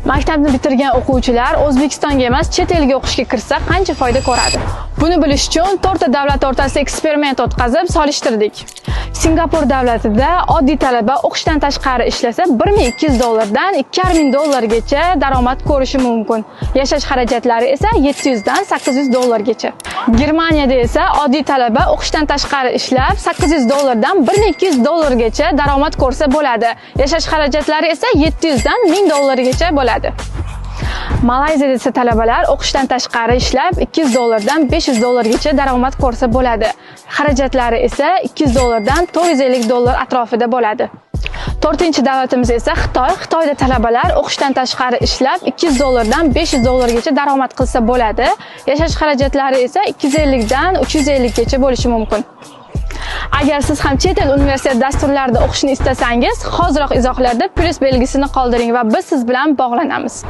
Maktabni bitirgan o'quvchilar O'zbekistonga emas, chet elga o'qishga kirsa qancha foyda ko'radi? Buni bilish uchun 4 ta davlat o'rtasida eksperiment o'tkazib solishtirdik. Singapur davlatida oddiy talaba o'qishdan tashqari ishlasa $1200 dan $2000 daromad ko'rishi mumkin. Yashash xarajatlari esa $700 dan $800 Germaniyada esa oddiy talaba o'qishdan tashqari ishlab $800 dan $1200 daromad ko'rsa bo'ladi. Yashash xarajatlari esa $700 dan $1000 bo'ladi. Malayziyada esa talabalar o'qishdan tashqari ishlab $200 dan $500 daromad ko'rsa bo'ladi. Xarajatlari esa $200 dan $450 atrofida bo'ladi. 4-davlatimiz esa Xitoy. Xitoyda talabalar o'qishdan tashqari ishlab $200 dan $500 daromad qilsa bo'ladi. Yashash xarajatlari esa $250 dan $350 bo'lishi mumkin. Agar siz ham chet el universitet dasturlarida o'qishni istasangiz, hoziroq izohlarda plus belgisini qoldiring va biz siz bilan bog'lanamiz.